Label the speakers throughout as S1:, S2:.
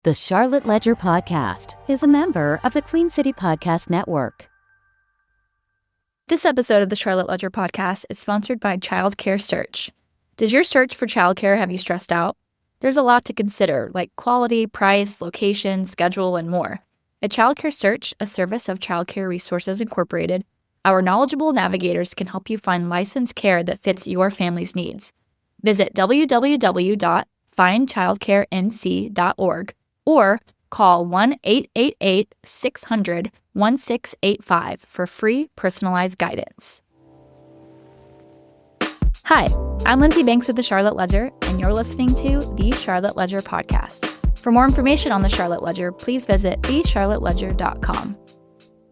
S1: The Charlotte Ledger Podcast is a member of the Queen City Podcast Network.
S2: This episode of the Charlotte Ledger Podcast is sponsored by Child Care Search. Does your search for childcare have you stressed out? There's a lot to consider, like quality, price, location, schedule, and more. At Child Care Search, a service of Child Care Resources Incorporated, our knowledgeable navigators can help you find licensed care that fits your family's needs. Visit www.findchildcarenc.org or call 1-888-600-1685 for free personalized guidance. Hi, I'm Lindsey Banks with the Charlotte Ledger, and you're listening to the Charlotte Ledger Podcast. For more information on the Charlotte Ledger, please visit thecharlotteledger.com.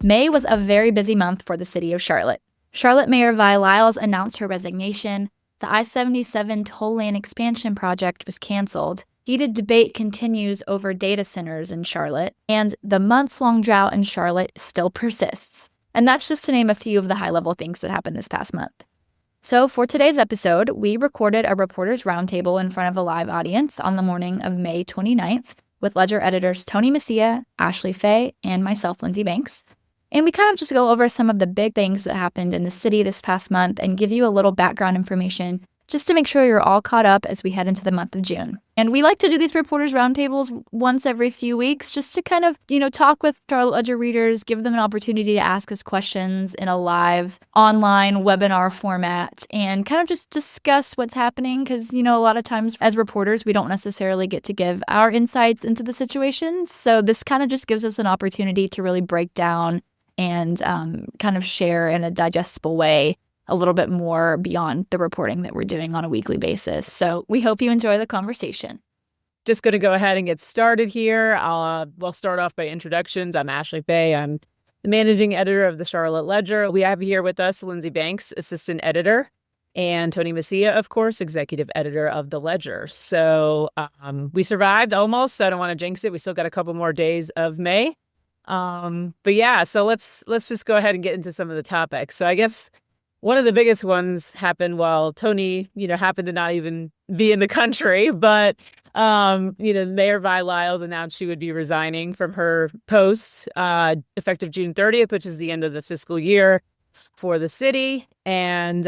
S2: May was a very busy month for the city of Charlotte. Charlotte Mayor Vi Lyles announced her resignation, the I-77 toll lane expansion project was canceled, heated debate continues over data centers in Charlotte, and the months-long drought in Charlotte still persists. And that's just to name a few of the high-level things that happened this past month. So for today's episode, we recorded a Reporters Roundtable in front of a live audience on the morning of May 29th with Ledger editors Tony Mecia, Ashley Fahey, and myself, Lindsey Banks. And we kind of just go over some of the big things that happened in the city this past month and give you a little background information just to make sure you're all caught up as we head into the month of June. And we like to do these Reporters Roundtables once every few weeks just to kind of, talk with Charlotte Ledger readers, give them an opportunity to ask us questions in a live online webinar format and kind of just discuss what's happening because, a lot of times as reporters, we don't necessarily get to give our insights into the situation. So this kind of just gives us an opportunity to really break down and kind of share in a digestible way a little bit more beyond the reporting that we're doing on a weekly basis. So we hope you enjoy the conversation.
S3: Just going to go ahead and get started here. We'll start off by introductions. I'm Ashley Fahey. I'm the managing editor of the Charlotte Ledger. We have here with us Lindsey Banks, assistant editor, and Tony Mecia, of course, executive editor of the Ledger. So we survived almost. So I don't want to jinx it. We still got a couple more days of May. But yeah, so let's just go ahead and get into some of the topics. So I guess one of the biggest ones happened while Tony, happened to not even be in the country, but, Mayor Vi Lyles announced she would be resigning from her post, effective June 30th, which is the end of the fiscal year for the city. And,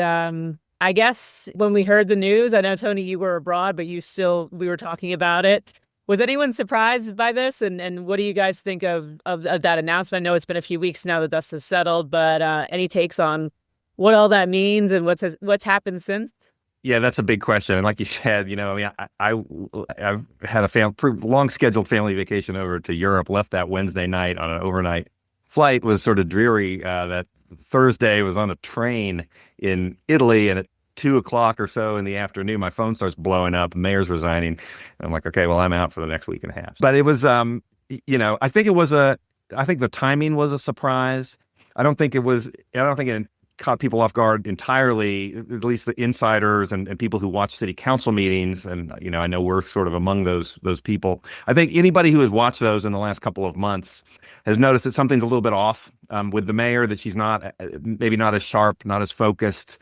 S3: I guess when we heard the news, I know, Tony, you were abroad, but we were talking about it. Was anyone surprised by this? And what do you guys think of that announcement? I know it's been a few weeks now, the dust has settled, but any takes on what all that means and what's happened since?
S4: Yeah, that's a big question. And like you said, I had a long scheduled family vacation over to Europe, left that Wednesday night on an overnight flight. Was sort of dreary. That Thursday was on a train in Italy, and at 2:00 or so in the afternoon, my phone starts blowing up. Mayor's resigning. And I'm like, okay, well, I'm out for the next week and a half. But it was, I think the timing was a surprise. I don't think it caught people off guard entirely, at least the insiders and people who watch city council meetings. And, I know we're sort of among those people. I think anybody who has watched those in the last couple of months has noticed that something's a little bit off with the mayor, that she's maybe not as sharp, not as focused,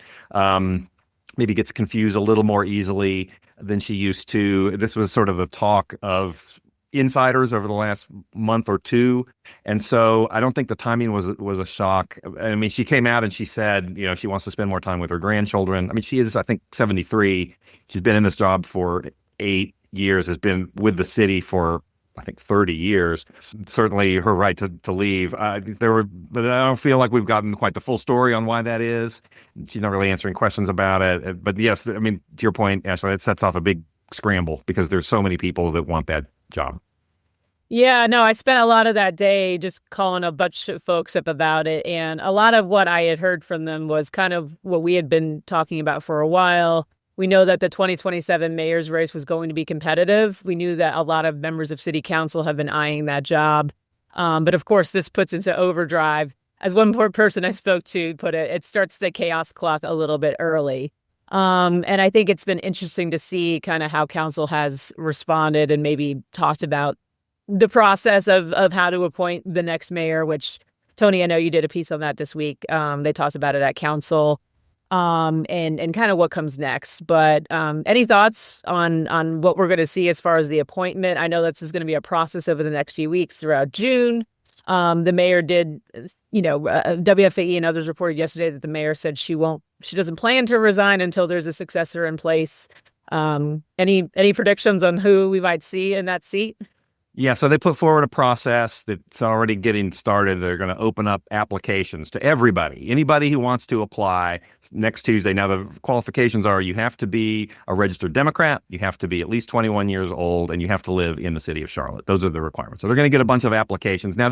S4: maybe gets confused a little more easily than she used to. This was sort of the talk of insiders over the last month or two. And so I don't think the timing was a shock. I mean, she came out and she said, she wants to spend more time with her grandchildren. I mean, she is, I think, 73. She's been in this job for 8 years, has been with the city for, I think, 30 years. Certainly her right to leave. But I don't feel like we've gotten quite the full story on why that is. She's not really answering questions about it. But yes, I mean, to your point, Ashley, it sets off a big scramble because there's so many people that want that job.
S3: Yeah, no, I spent a lot of that day just calling a bunch of folks up about it. And a lot of what I had heard from them was kind of what we had been talking about for a while. We know that the 2027 mayor's race was going to be competitive. We knew that a lot of members of city council have been eyeing that job. But of course, this puts into overdrive. As one poor person I spoke to put it, it starts the chaos clock a little bit early. And I think it's been interesting to see kind of how council has responded and maybe talked about the process of how to appoint the next mayor, which, Tony, I know you did a piece on that this week. They talked about it at council. and kind of what comes next. But any thoughts on what we're going to see as far as the appointment? I know this is going to be a process over the next few weeks throughout June. The mayor did, WFAE and others reported yesterday that the mayor said she doesn't plan to resign until there's a successor in place. Any predictions on who we might see in that seat?
S4: Yeah, so they put forward a process that's already getting started. They're going to open up applications to anybody who wants to apply next Tuesday. Now, the qualifications are you have to be a registered Democrat, you have to be at least 21 years old, and you have to live in the city of Charlotte. Those are the requirements. So they're going to get a bunch of applications. Now,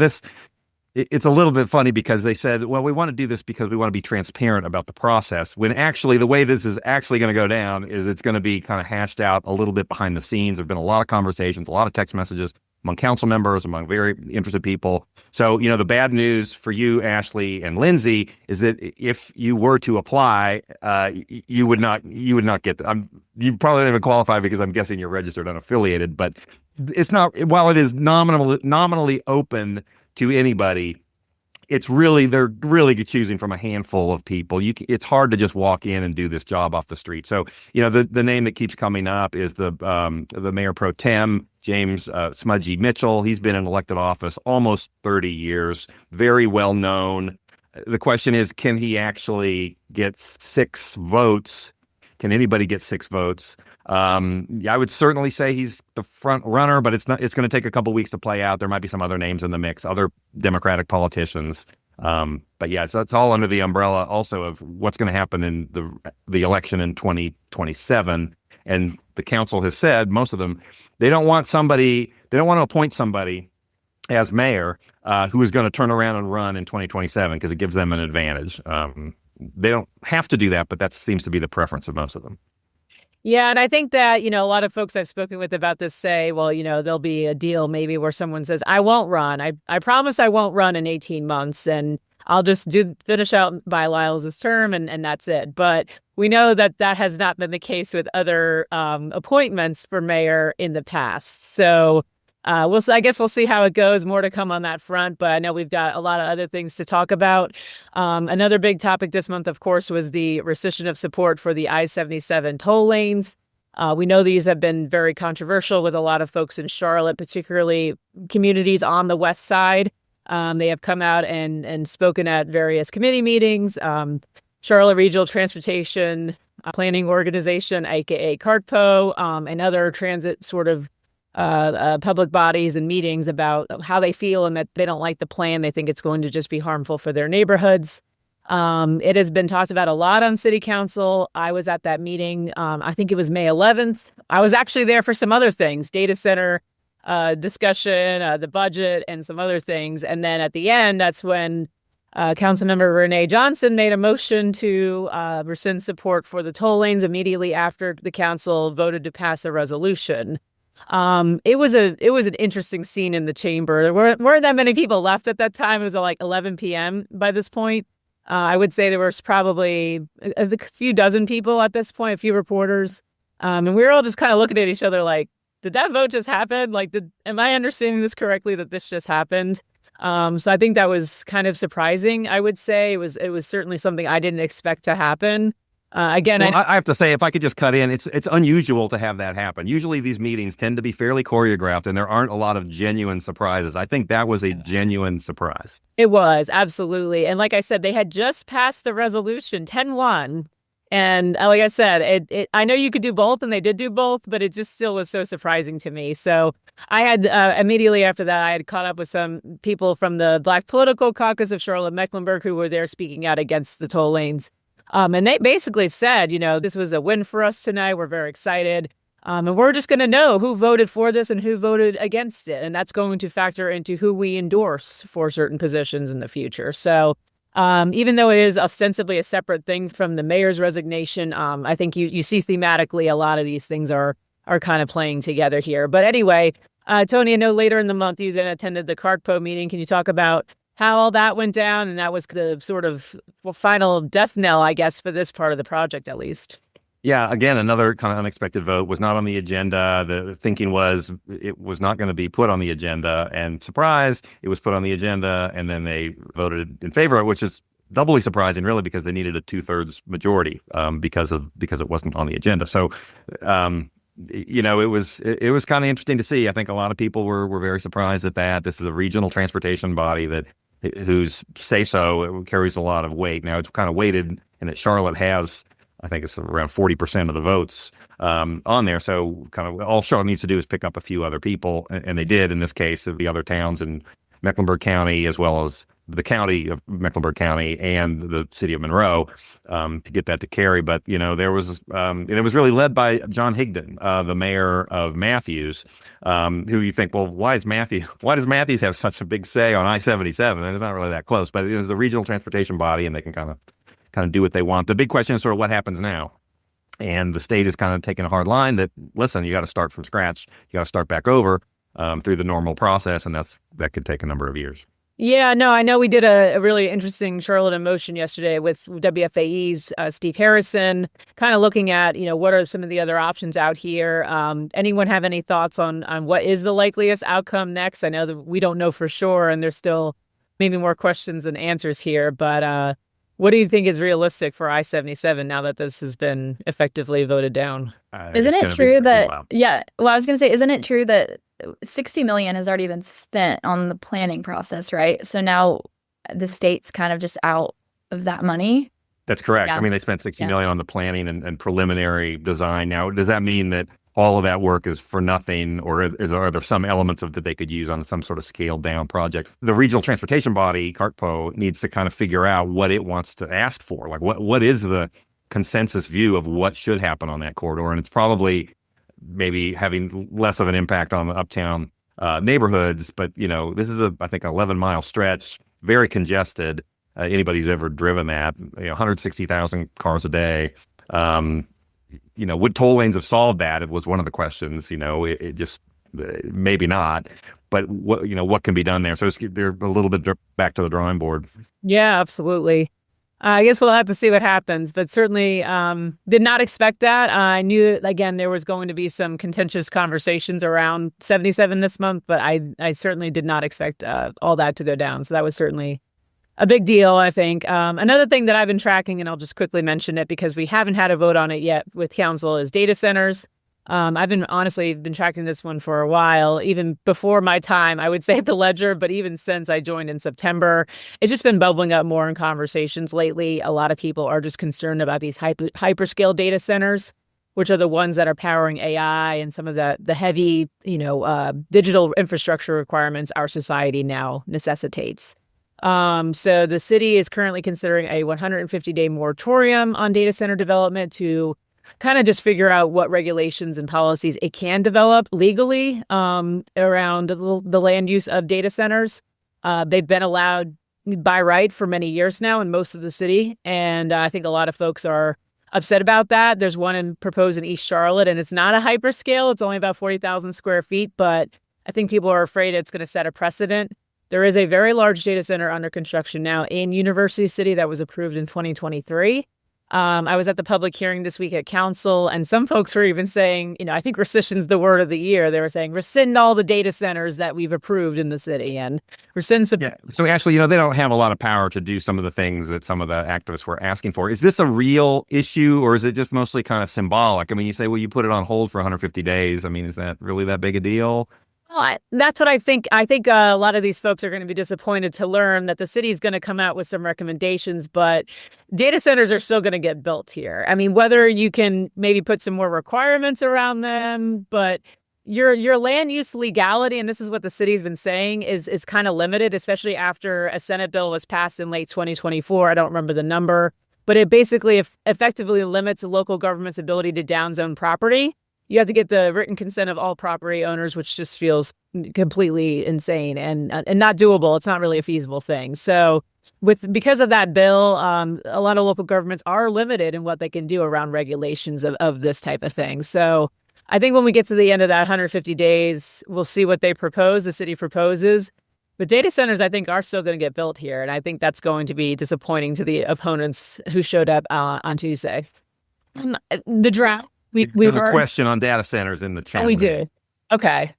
S4: it's a little bit funny because they said, well, we want to do this because we want to be transparent about the process, when actually the way this is actually going to go down is it's going to be kind of hashed out a little bit behind the scenes. There have been a lot of conversations, a lot of text messages among council members, among very interested people. So, the bad news for you, Ashley and Lindsey, is that if you were to apply, you would not get you probably don't even qualify because I'm guessing you're registered unaffiliated, but it's not, while it is nominally open to anybody, they're really choosing from a handful of people. It's hard to just walk in and do this job off the street. So, the name that keeps coming up is the mayor pro tem, James Smudgy Mitchell. He's been in elected office almost 30 years, very well known. The question is, can he actually get 6 votes? Can anybody get 6 votes? I would certainly say he's the front runner, but it's going to take a couple weeks to play out. There might be some other names in the mix, other Democratic politicians. But yeah, so it's all under the umbrella also of what's going to happen in the election in 2027. And the council has said, most of them, they don't want to appoint somebody as mayor who is going to turn around and run in 2027 because it gives them an advantage. They don't have to do that, but that seems to be the preference of most of them.
S3: Yeah, and I think that, a lot of folks I've spoken with about this say, well, there'll be a deal maybe where someone says, I won't run. I promise I won't run in 18 months and I'll just finish out Vi Lyles' term and that's it. But we know that has not been the case with other appointments for mayor in the past. So I guess we'll see how it goes. More to come on that front, but I know we've got a lot of other things to talk about. Another big topic this month, of course, was the rescission of support for the I-77 toll lanes. We know these have been very controversial with a lot of folks in Charlotte, particularly communities on the west side. They have come out and spoken at various committee meetings. Charlotte Regional Transportation Planning Organization, aka CARTPO, and other transit sort of public bodies and meetings about how they feel and that they don't like the plan. They think it's going to just be harmful for their neighborhoods. It has been talked about a lot on city council. I was at that meeting. I think it was May 11th. I was actually there for some other things, data center discussion, the budget, and some other things. And then at the end, that's when Councilmember Renee Johnson made a motion to rescind support for the toll lanes immediately after the council voted to pass a resolution. It was an interesting scene in the chamber. There weren't that many people left at that time. It was like 11 p.m. by this point. I would say there was probably a few dozen people at this point, a few reporters. And we were all just kind of looking at each other like, did that vote just happen? Like, am I understanding this correctly that this just happened? So I think that was kind of surprising. I would say it was certainly something I didn't expect to happen. Again,
S4: I have to say, if I could just cut in, it's unusual to have that happen. Usually these meetings tend to be fairly choreographed and there aren't a lot of genuine surprises. I think that was a genuine surprise.
S3: It was, absolutely. And like I said, they had just passed the resolution 10-1. And like I said, I know you could do both, and they did do both, but it just still was so surprising to me. So I had immediately after that, I had caught up with some people from the Black Political Caucus of Charlotte-Mecklenburg who were there speaking out against the toll lanes. And they basically said, this was a win for us tonight. We're very excited. And we're just going to know who voted for this and who voted against it. And that's going to factor into who we endorse for certain positions in the future. So even though it is ostensibly a separate thing from the mayor's resignation, I think you see thematically a lot of these things are kind of playing together here. But anyway, Tony, I know later in the month you then attended the CARTPO meeting. Can you talk about how all that went down? And that was the sort of final death knell, I guess, for this part of the project, at least.
S4: Yeah, again, another kind of unexpected vote. Was not on the agenda. The thinking was it was not going to be put on the agenda, and surprise, it was put on the agenda, and then they voted in favor of it, which is doubly surprising, really, because they needed a 2/3 majority because it wasn't on the agenda. So, it was kind of interesting to see. I think a lot of people were very surprised at that. This is a regional transportation body whose say-so carries a lot of weight. Now, it's kind of weighted in that Charlotte has, I think it's around 40% of the votes on there. So kind of all Charlotte needs to do is pick up a few other people, and they did in this case of the other towns in Mecklenburg County, as well as the county of Mecklenburg County and the city of Monroe to get that to carry. But, there was, and it was really led by John Higdon, the mayor of Matthews, who you think, well, why does Matthews have such a big say on I-77? And it's not really that close, but it is a regional transportation body, and they can kind of do what they want. The big question is sort of what happens now. And the state is kind of taking a hard line that, listen, you got to start from scratch. You got to start back over through the normal process, and that could take a number of years.
S3: Yeah, no, I know we did a really interesting Charlotte in Motion yesterday with WFAE's Steve Harrison, kind of looking at, what are some of the other options out here. Anyone have any thoughts on what is the likeliest outcome next? I know that we don't know for sure, and there's still maybe more questions than answers here, but what do you think is realistic for I-77 now that this has been effectively voted down?
S2: Isn't it true that, I was going to say, isn't it true that $60 million has already been spent on the planning process, right? So now the state's kind of just out of that money.
S4: That's correct.
S2: Yeah.
S4: I mean, they spent $60 million on the planning and preliminary design. Now, does that mean that all of that work is for nothing, or are there some elements of that they could use on some sort of scaled down project? The regional transportation body, CARTPO, needs to kind of figure out what it wants to ask for. Like, what is the consensus view of what should happen on that corridor? And it's probably maybe having less of an impact on the uptown neighborhoods. But, this is I think, an 11-mile stretch, very congested. Anybody who's ever driven that, 160,000 cars a day. Would toll lanes have solved that? It was one of the questions. It just maybe not. But what can be done there? So they're a little bit back to the drawing board.
S3: Yeah, absolutely. I guess we'll have to see what happens, but certainly did not expect that. I knew, again, there was going to be some contentious conversations around 77 this month, but I certainly did not expect all that to go down. So that was certainly a big deal, I think. Another thing that I've been tracking, and I'll just quickly mention it because we haven't had a vote on it yet with council, is data centers. I've been tracking this one for a while, even before my time, I would say, at the Ledger, but even since I joined in September, it's just been bubbling up more in conversations lately. A lot of people are just concerned about these hyperscale data centers, which are the ones that are powering AI and some of the heavy, digital infrastructure requirements our society now necessitates. So the city is currently considering a 150-day moratorium on data center development to kind of just figure out what regulations and policies it can develop legally around the land use of data centers. They've been allowed by right for many years now in most of the city, and I think a lot of folks are upset about that. There's one proposed in East Charlotte, and it's not a hyperscale. It's only about 40,000 square feet, but I think people are afraid it's going to set a precedent. There is a very large data center under construction now in University City that was approved in 2023. I was at the public hearing this week at council, and some folks were even saying, I think rescission's the word of the year. They were saying, rescind all the data centers that we've approved in the city and rescind some.
S4: Yeah. So actually, they don't have a lot of power to do some of the things that some of the activists were asking for. Is this a real issue, or is it just mostly kind of symbolic? I mean, you say, well, you put it on hold for 150 days. I mean, is that really that big a deal?
S3: Well, that's what I think. I think a lot of these folks are going to be disappointed to learn that the city is going to come out with some recommendations, but data centers are still going to get built here. I mean, whether you can maybe put some more requirements around them, but your land use legality, and this is what the city's been saying, is kind of limited, especially after a Senate bill was passed in late 2024. I don't remember the number, but it basically effectively limits the local government's ability to downzone property. You have to get the written consent of all property owners, which just feels completely insane and not doable. It's not really a feasible thing. So because of that bill, a lot of local governments are limited in what they can do around regulations of this type of thing. So I think when we get to the end of that 150 days, we'll see what they propose, the city proposes. But data centers, I think, are still going to get built here. And I think that's going to be disappointing to the opponents who showed up on Tuesday. The drought. We
S4: have a question on data centers in the chat.
S3: Oh, we do. Okay.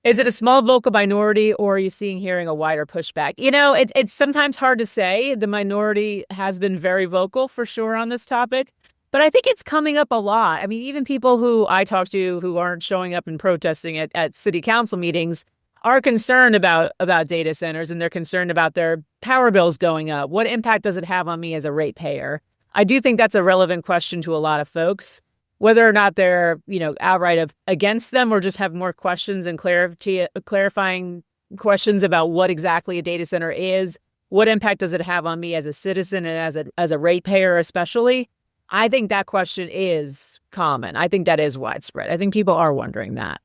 S3: Is it a small vocal minority, or are you hearing a wider pushback? It's sometimes hard to say. The minority has been very vocal for sure on this topic, but I think it's coming up a lot. I mean, even people who I talk to who aren't showing up and protesting at city council meetings are concerned about data centers, and they're concerned about their power bills going up. What impact does it have on me as a ratepayer? I do think that's a relevant question to a lot of folks. Whether or not they're, outright against them or just have more questions and clarifying questions about what exactly a data center is, what impact does it have on me as a citizen and as a ratepayer especially, I think that question is common. I think that is widespread. I think people are wondering that.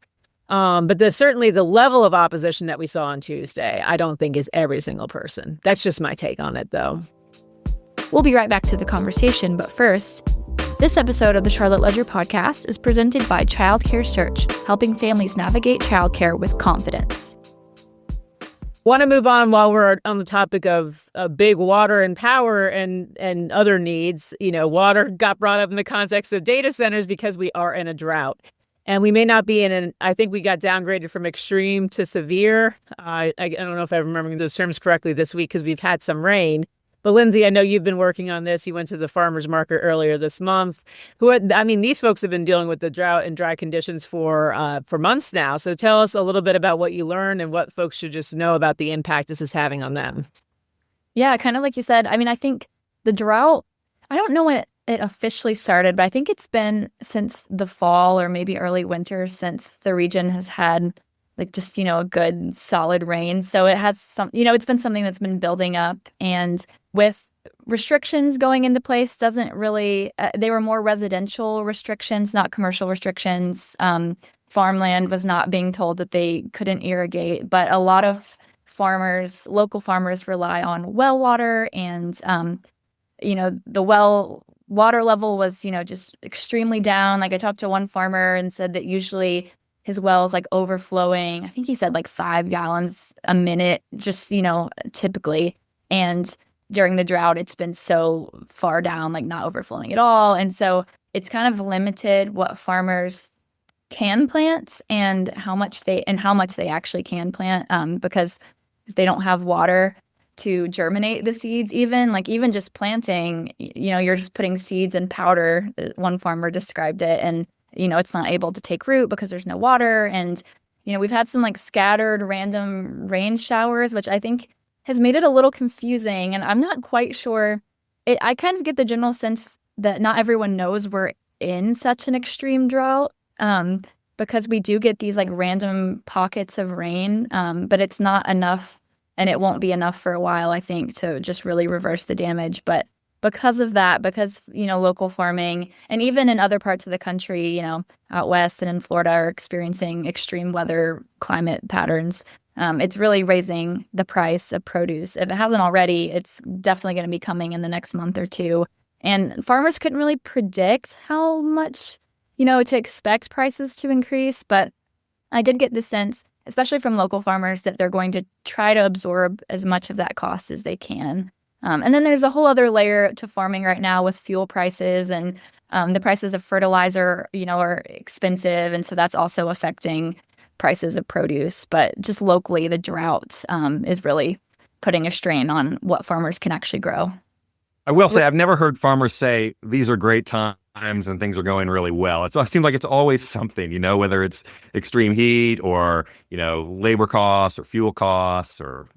S3: But certainly the level of opposition that we saw on Tuesday, I don't think is every single person. That's just my take on it, though.
S2: We'll be right back to the conversation, but first, this episode of the Charlotte Ledger podcast is presented by Childcare Search, helping families navigate childcare with confidence.
S3: Want to move on while we're on the topic of big water and power and other needs. Water got brought up in the context of data centers because we are in a drought. And we may not be I think we got downgraded from extreme to severe. I don't know if I'm remembering those terms correctly this week because we've had some rain. But Lindsey, I know you've been working on this. You went to the farmers market earlier this month. These folks have been dealing with the drought and dry conditions for months now. So tell us a little bit about what you learned and what folks should just know about the impact this is having on them.
S2: Yeah, kind of like you said. I think the drought, I don't know when it officially started, but I think it's been since the fall or maybe early winter since the region has had a good solid rain. So it has it's been something that's been building up, and with restrictions going into place doesn't really, they were more residential restrictions, not commercial restrictions. Farmland was not being told that they couldn't irrigate, but a lot of local farmers rely on well water, and, the well water level was, just extremely down. Like I talked to one farmer and said that usually his well's overflowing. I think he said 5 gallons a minute, just, typically. And during the drought, it's been so far down, not overflowing at all. And so it's kind of limited what farmers can plant and how much they actually can plant, because if they don't have water to germinate the seeds, even just planting, you're just putting seeds in powder. One farmer described it, and it's not able to take root because there's no water. And we've had some scattered random rain showers, which I think has made it a little confusing, and I'm not quite sure. I kind of get the general sense that not everyone knows we're in such an extreme drought, because we do get these random pockets of rain, but it's not enough, and it won't be enough for a while, I think, to just really reverse the damage. But because of that, because local farming, and even in other parts of the country, out west and in Florida, are experiencing extreme weather climate patterns, it's really raising the price of produce. If it hasn't already, it's definitely going to be coming in the next month or two. And farmers couldn't really predict how much, to expect prices to increase. But I did get the sense, especially from local farmers, that they're going to try to absorb as much of that cost as they can. And then there's a whole other layer to farming right now with fuel prices, and the prices of fertilizer, are expensive. And so that's also affecting prices of produce. But just locally, the drought is really putting a strain on what farmers can actually grow.
S4: I will say, I've never heard farmers say these are great times and things are going really well. It seems like it's always something, whether it's extreme heat or, labor costs or fuel costs or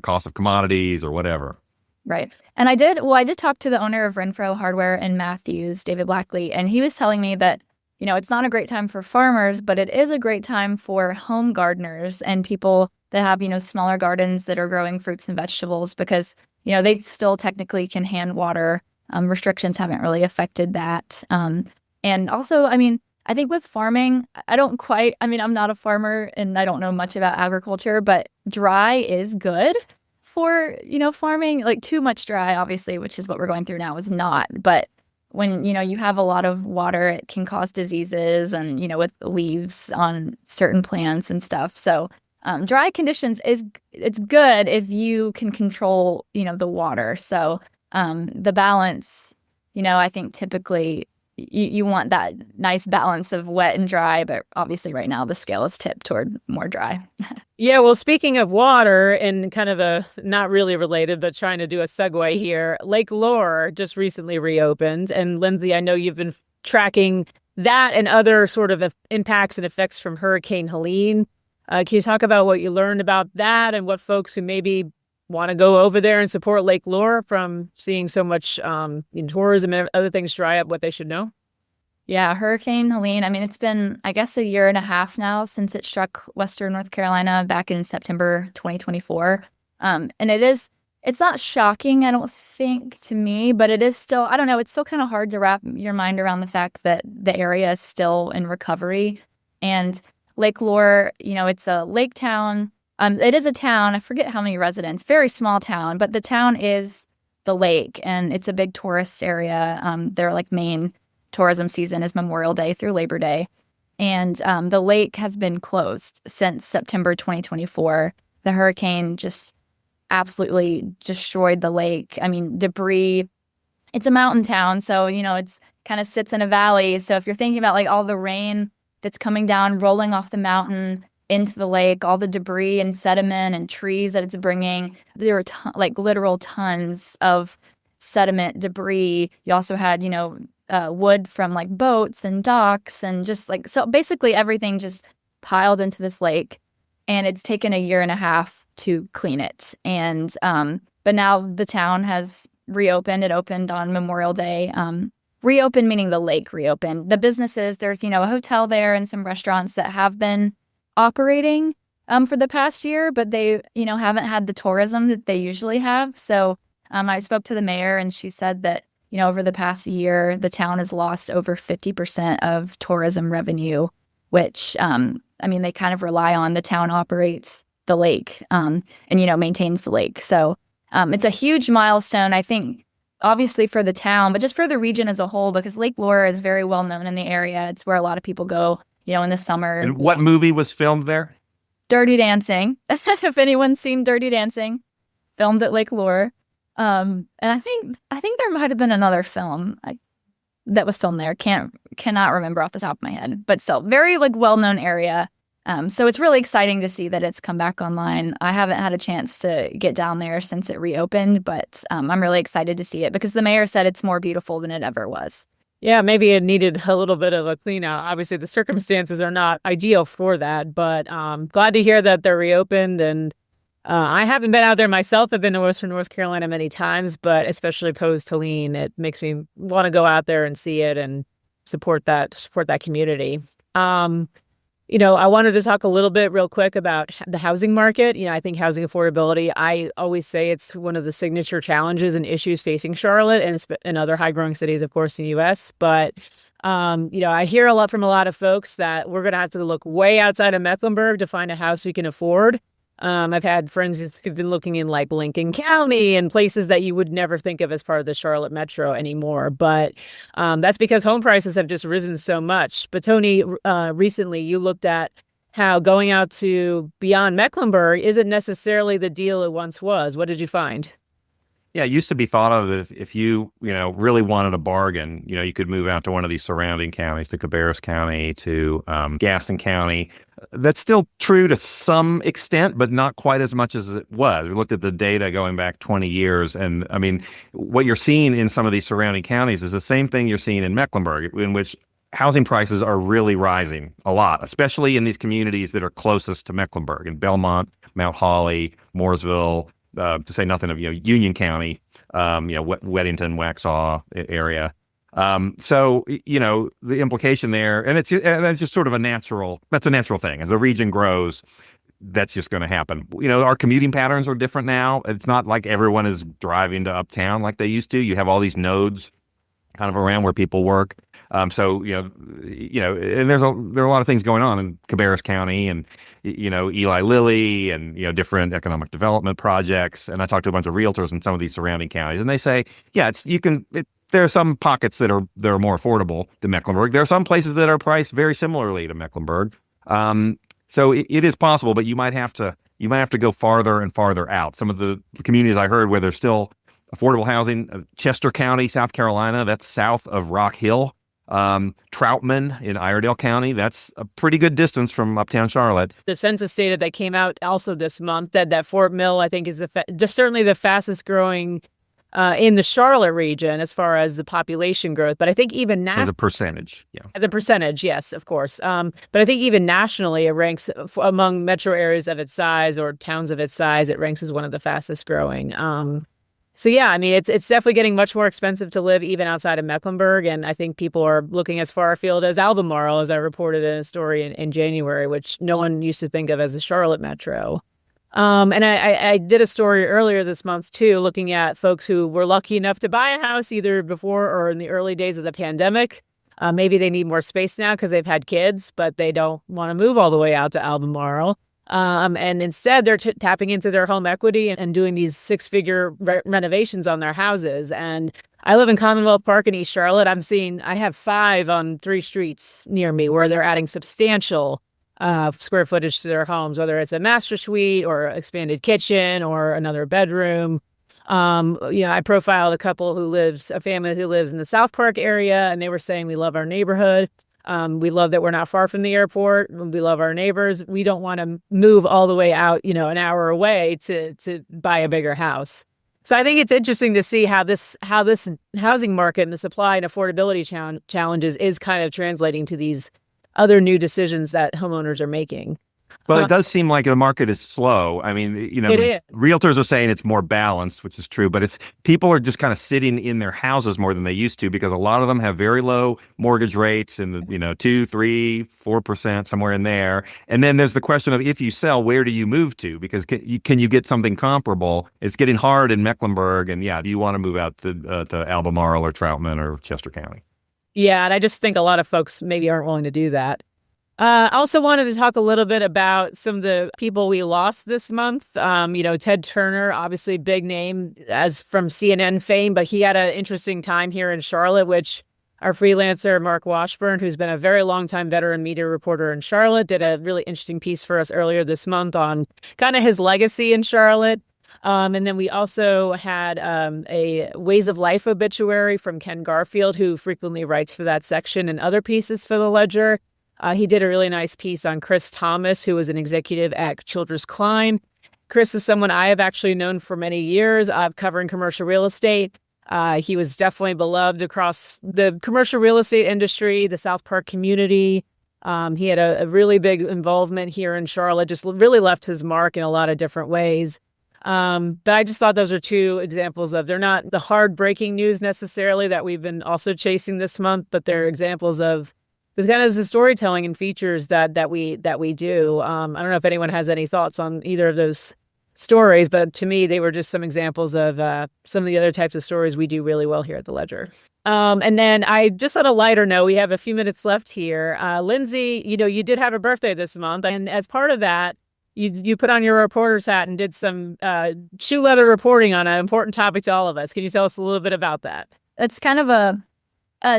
S4: cost of commodities or whatever.
S2: Right. And I did talk to the owner of Renfro Hardware in Matthews, David Blackley, and he was telling me that, it's not a great time for farmers, but it is a great time for home gardeners and people that have, smaller gardens that are growing fruits and vegetables, because, they still technically can hand water. Restrictions haven't really affected that. And also, I think with farming, I'm not a farmer and I don't know much about agriculture, but dry is good for, farming. Too much dry, obviously, which is what we're going through now, is not. But when, you have a lot of water, it can cause diseases and, with leaves on certain plants and stuff. So dry conditions it's good if you can control, the water. So the balance, I think typically, you want that nice balance of wet and dry, but obviously right now the scale is tipped toward more dry.
S3: Yeah, well, speaking of water and kind of a not really related, but trying to do a segue here, Lake Lure just recently reopened. And Lindsey, I know you've been tracking that and other sort of impacts and effects from Hurricane Helene. Can you talk about what you learned about that and what folks who maybe want to go over there and support Lake Lure from seeing so much in tourism and other things dry up, what they should know?
S2: Yeah, Hurricane Helene. I mean, it's been, I guess, a year and a half now since it struck Western North Carolina back in September 2024. And it's not shocking, I don't think, to me, but it is still, I don't know, it's still kind of hard to wrap your mind around the fact that the area is still in recovery. And Lake Lure, it's a lake town. It is a town. I forget how many residents, very small town, but the town is the lake and it's a big tourist area. Their main tourism season is Memorial Day through Labor Day. And the lake has been closed since September 2024. The hurricane just absolutely destroyed the lake. I mean, debris. It's a mountain town, so, it's kind of sits in a valley. So if you're thinking about all the rain that's coming down, rolling off the mountain into the lake, all the debris and sediment and trees that it's bringing, there were literal tons of sediment, debris. You also had, wood from boats and docks and just so basically everything just piled into this lake, and it's taken a year and a half to clean it. And but now the town has reopened. It opened on Memorial Day. Reopened meaning the lake reopened. The businesses, there's a hotel there and some restaurants that have been operating for the past year, but they haven't had the tourism that they usually have. So I spoke to the mayor and she said that over the past year the town has lost over 50% of tourism revenue, which they kind of rely on. The town operates the lake and maintains the lake. So it's a huge milestone, I think, obviously for the town, but just for the region as a whole, because Lake Lure is very well known in the area. It's where a lot of people go in the summer.
S4: And what movie was filmed there?
S2: Dirty Dancing. If anyone's seen Dirty Dancing, filmed at Lake Lure. And I think there might have been another film that was filmed there. Cannot remember off the top of my head, but still very well-known area. So it's really exciting to see that it's come back online. I haven't had a chance to get down there since it reopened, but I'm really excited to see it because the mayor said it's more beautiful than it ever was.
S3: Yeah, maybe it needed a little bit of a clean out. Obviously, the circumstances are not ideal for that, but glad to hear that they're reopened. And I haven't been out there myself. I've been to Western North Carolina many times, but especially post Helene, it makes me want to go out there and see it and support that community. I wanted to talk a little bit real quick about the housing market. I think housing affordability, I always say it's one of the signature challenges and issues facing Charlotte and other high-growing cities, of course, in the U.S. But, I hear a lot from a lot of folks that we're going to have to look way outside of Mecklenburg to find a house we can afford. I've had friends who've been looking in Lincoln County and places that you would never think of as part of the Charlotte Metro anymore. But that's because home prices have just risen so much. But Tony, recently you looked at how going out to beyond Mecklenburg isn't necessarily the deal it once was. What did you find?
S4: Yeah, it used to be thought of that if you, really wanted a bargain, you could move out to one of these surrounding counties, to Cabarrus County, to Gaston County. That's still true to some extent, but not quite as much as it was. We looked at the data going back 20 years. And what you're seeing in some of these surrounding counties is the same thing you're seeing in Mecklenburg, in which housing prices are really rising a lot, especially in these communities that are closest to Mecklenburg, in Belmont, Mount Holly, Mooresville, to say nothing of Union County, Weddington, Waxhaw area. So the implication there, and it's just sort of a natural thing. As the region grows, that's just going to happen. Our commuting patterns are different now. It's not like everyone is driving to uptown like they used to. You have all these nodes kind of around where people work. And there are a lot of things going on in Cabarrus County and, Eli Lilly and, different economic development projects. And I talked to a bunch of realtors in some of these surrounding counties, and they say, there are some pockets that are more affordable than Mecklenburg. There are some places that are priced very similarly to Mecklenburg. So it is possible, but you might have to go farther and farther out. Some of the communities I heard where there's still affordable housing, Chester County, South Carolina, that's south of Rock Hill. Troutman in Iredell County, that's a pretty good distance from uptown Charlotte.
S3: The census data that came out also this month said that Fort Mill, I think, is certainly the fastest growing in the Charlotte region as far as the population growth. But I think even
S4: As a percentage, yeah.
S3: as a percentage, yes, of course. But I think even nationally, it ranks among metro areas of its size or towns of its size. It ranks as one of the fastest growing. So yeah, I mean, it's definitely getting much more expensive to live even outside of Mecklenburg, and I think people are looking as far afield as Albemarle, as I reported in a story in January, which no one used to think of as the Charlotte metro. And I did a story earlier this month, too, looking at folks who were lucky enough to buy a house either before or in the early days of the pandemic. Maybe they need more space now because they've had kids, but they don't want to move all the way out to Albemarle. And instead, they're tapping into their home equity and doing these six-figure renovations on their houses. And I live in Commonwealth Park in East Charlotte. I have 5 on 3 streets near me where they're adding substantial square footage to their homes, whether it's a master suite or expanded kitchen or another bedroom. I profiled a family who lives in the South Park area, and they were saying, we love our neighborhood. We love that we're not far from the airport. We love our neighbors. We don't want to move all the way out, an hour away to buy a bigger house. So I think it's interesting to see how this housing market and the supply and affordability challenges is kind of translating to these other new decisions that homeowners are making.
S4: Well, it does seem like the market is slow. I mean, realtors are saying it's more balanced, which is true, but people are just kind of sitting in their houses more than they used to because a lot of them have very low mortgage rates in the 2, 3, 4%, somewhere in there. And then there's the question of if you sell, where do you move to? Because can you get something comparable? It's getting hard in Mecklenburg, and do you want to move out to Albemarle or Troutman or Chester County?
S3: Yeah, and I just think a lot of folks maybe aren't willing to do that. I also wanted to talk a little bit about some of the people we lost this month. Ted Turner, obviously big name as from CNN fame, but he had an interesting time here in Charlotte, which our freelancer, Mark Washburn, who's been a very long time veteran media reporter in Charlotte, did a really interesting piece for us earlier this month on kind of his legacy in Charlotte. And then we also had a Ways of Life obituary from Ken Garfield, who frequently writes for that section and other pieces for the Ledger. He did a really nice piece on Chris Thomas, who was an executive at Childress Klein. Chris is someone I have actually known for many years, covering commercial real estate. He was definitely beloved across the commercial real estate industry, the South Park community. He had a really big involvement here in Charlotte, just really left his mark in a lot of different ways. But I just thought those are 2 examples of, they're not the hard breaking news necessarily that we've been also chasing this month, but they're examples of the kind of the storytelling and features that we do. I don't know if anyone has any thoughts on either of those stories, but to me, they were just some examples of some of the other types of stories we do really well here at the Ledger. And then I just on a lighter note, we have a few minutes left here. Lindsey, you did have a birthday this month, and as part of that, you put on your reporter's hat and did some shoe leather reporting on an important topic to all of us. Can you tell us a little bit about that?
S2: It's kind of a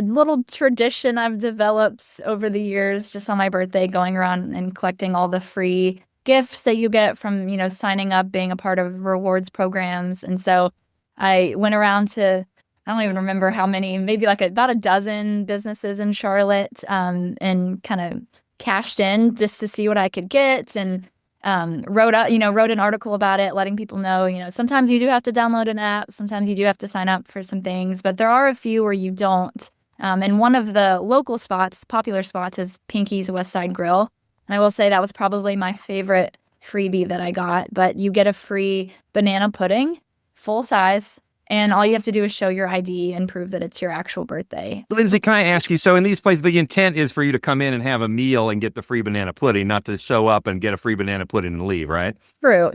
S2: little tradition I've developed over the years, just on my birthday, going around and collecting all the free gifts that you get from, signing up, being a part of rewards programs. And so I went around to, I don't even remember how many, maybe like about a dozen businesses in Charlotte, and kind of cashed in just to see what I could get, and wrote an article about it, letting people know, sometimes you do have to download an app, sometimes you do have to sign up for some things, but there are a few where you don't. And one of the local spots, popular spots, is Pinky's West Side Grill. And I will say that was probably my favorite freebie that I got. But you get a free banana pudding, full size, and all you have to do is show your ID and prove that it's your actual birthday.
S4: Lindsey, can I ask you, so in these places, the intent is for you to come in and have a meal and get the free banana pudding, not to show up and get a free banana pudding and leave, right?
S2: True.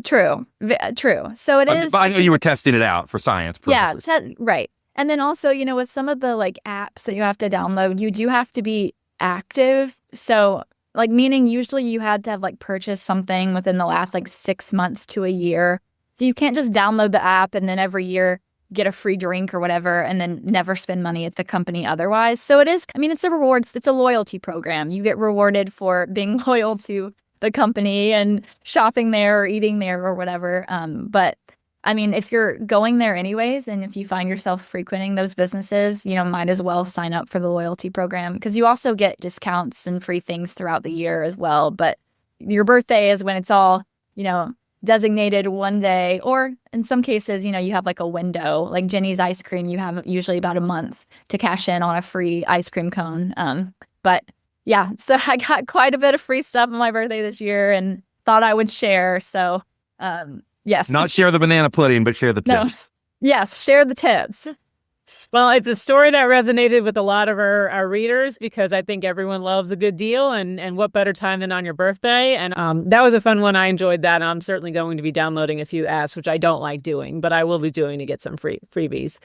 S2: So it is.
S4: But I know you were testing it out for science purposes.
S2: Yeah, right. And then also, with some of the apps that you have to download, you do have to be active. So meaning usually you had to have purchased something within the last 6 months to a year. So you can't just download the app and then every year get a free drink or whatever and then never spend money at the company otherwise. So it is, it's a rewards, it's a loyalty program. You get rewarded for being loyal to the company and shopping there or eating there or whatever. But I mean, if you're going there anyways, and if you find yourself frequenting those businesses, might as well sign up for the loyalty program because you also get discounts and free things throughout the year as well. But your birthday is when it's all, designated one day, or in some cases, you have like a window, like Jenny's ice cream, you have usually about a month to cash in on a free ice cream cone. But yeah, so I got quite a bit of free stuff on my birthday this year and thought I would share. So, yes.
S4: Not share the banana pudding, but share the tips.
S2: No. Yes, share the tips.
S3: Well, it's a story that resonated with a lot of our readers because I think everyone loves a good deal, and what better time than on your birthday. And that was a fun one. I enjoyed that. I'm certainly going to be downloading a few apps, which I don't like doing, but I will be doing to get some freebies.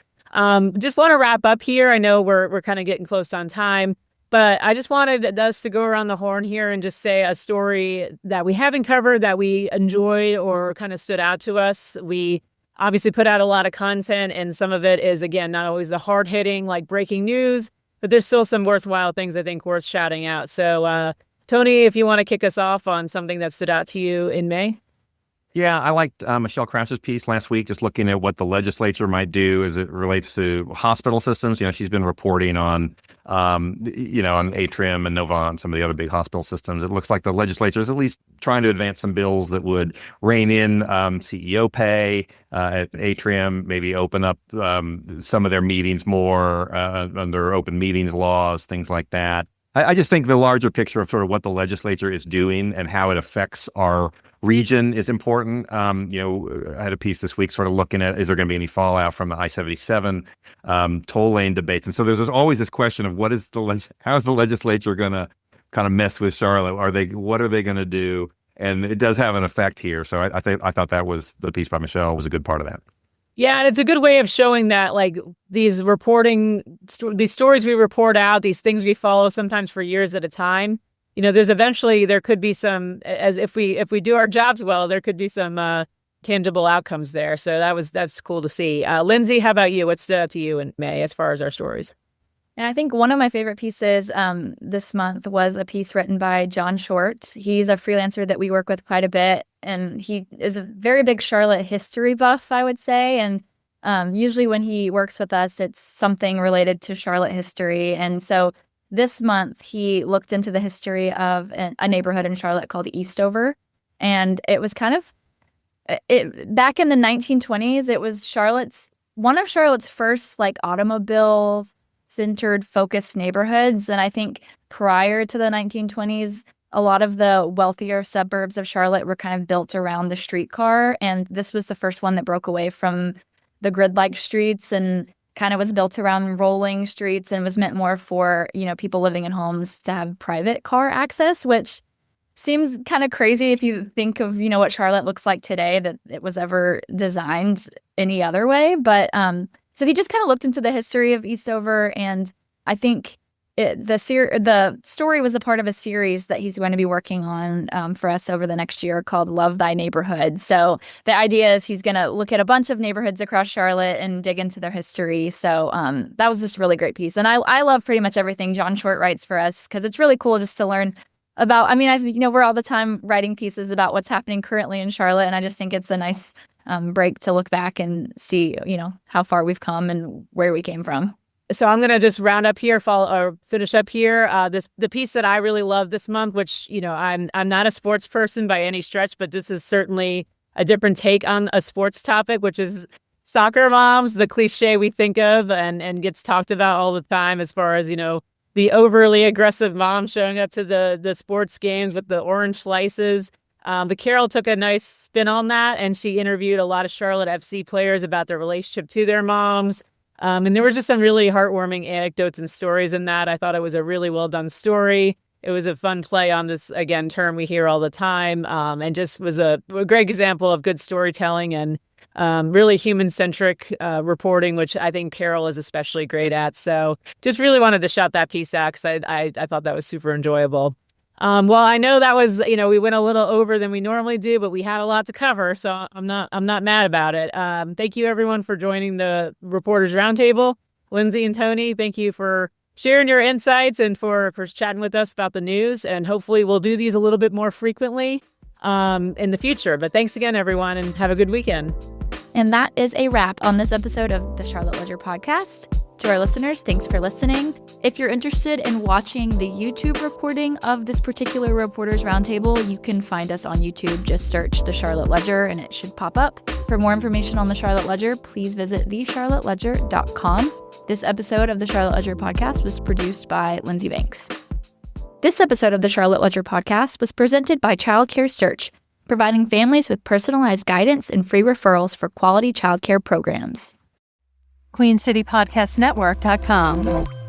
S3: Just want to wrap up here. I know we're kind of getting close on time, but I just wanted us to go around the horn here and just say a story that we haven't covered that we enjoyed or kind of stood out to us. We obviously put out a lot of content, and some of it is, again, not always the hard-hitting, like breaking news, but there's still some worthwhile things I think worth shouting out. So, Tony, if you want to kick us off on something that stood out to you in May.
S4: Yeah, I liked Michelle Krause's piece last week, just looking at what the legislature might do as it relates to hospital systems. She's been reporting on, on Atrium and Novant, some of the other big hospital systems. It looks like the legislature is at least trying to advance some bills that would rein in CEO pay at Atrium, maybe open up some of their meetings more under open meetings laws, things like that. I just think the larger picture of sort of what the legislature is doing and how it affects our region is important. I had a piece this week sort of looking at, is there going to be any fallout from the I-77 toll lane debates? And so there's always this question of how is the legislature going to kind of mess with Charlotte? What are they going to do? And it does have an effect here. So I thought that was the piece by Michelle was a good part of that.
S3: Yeah, and it's a good way of showing that, like, these stories we report out, these things we follow sometimes for years at a time. There could be some, as if we do our jobs well, there could be some tangible outcomes there. So that's cool to see. Lindsey, how about you? What stood out to you in May as far as our stories?
S2: And I think one of my favorite pieces this month was a piece written by John Short. He's a freelancer that we work with quite a bit, and he is a very big Charlotte history buff, I would say. And usually when he works with us, it's something related to Charlotte history. And so this month, he looked into the history of a neighborhood in Charlotte called Eastover. And it was kind of, back in the 1920s, it was one of Charlotte's first, like, automobile-centered focused neighborhoods. And I think prior to the 1920s, a lot of the wealthier suburbs of Charlotte were kind of built around the streetcar. And this was the first one that broke away from the grid-like streets and kind of was built around rolling streets and was meant more for, people living in homes to have private car access, which seems kind of crazy if you think of, what Charlotte looks like today, that it was ever designed any other way. But so he just kind of looked into the history of Eastover, and I think the story was a part of a series that he's going to be working on for us over the next year called Love Thy Neighborhood. So the idea is he's going to look at a bunch of neighborhoods across Charlotte and dig into their history. So that was just a really great piece. And I love pretty much everything John Short writes for us because it's really cool just to learn about, we're all the time writing pieces about what's happening currently in Charlotte. And I just think it's a nice break to look back and see, how far we've come and where we came from.
S3: So I'm going to just round up here, finish up here. The piece that I really love this month, which, I'm not a sports person by any stretch, but this is certainly a different take on a sports topic, which is soccer moms, the cliche we think of and gets talked about all the time as far as, the overly aggressive mom showing up to the sports games with the orange slices. But Carol took a nice spin on that, and she interviewed a lot of Charlotte FC players about their relationship to their moms. And there were just some really heartwarming anecdotes and stories in that. I thought it was a really well done story. It was a fun play on this, again, term we hear all the time, and just was a great example of good storytelling and really human-centric reporting, which I think Carol is especially great at. So just really wanted to shout that piece out because I thought that was super enjoyable. Well, I know that was, we went a little over than we normally do, but we had a lot to cover, so I'm not mad about it. Thank you, everyone, for joining the Reporters Roundtable. Lindsey and Tony, thank you for sharing your insights and for chatting with us about the news. And hopefully we'll do these a little bit more frequently in the future. But thanks again, everyone, and have a good weekend.
S2: And that is a wrap on this episode of the Charlotte Ledger podcast. To our listeners, thanks for listening. If you're interested in watching the YouTube recording of this particular Reporters Roundtable, you can find us on YouTube. Just search the Charlotte Ledger and it should pop up. For more information on the Charlotte Ledger, please visit thecharlotteledger.com. This episode of the Charlotte Ledger podcast was produced by Lindsey Banks. This episode of the Charlotte Ledger podcast was presented by Childcare Search, providing families with personalized guidance and free referrals for quality childcare programs.
S1: QueenCityPodcastNetwork.com.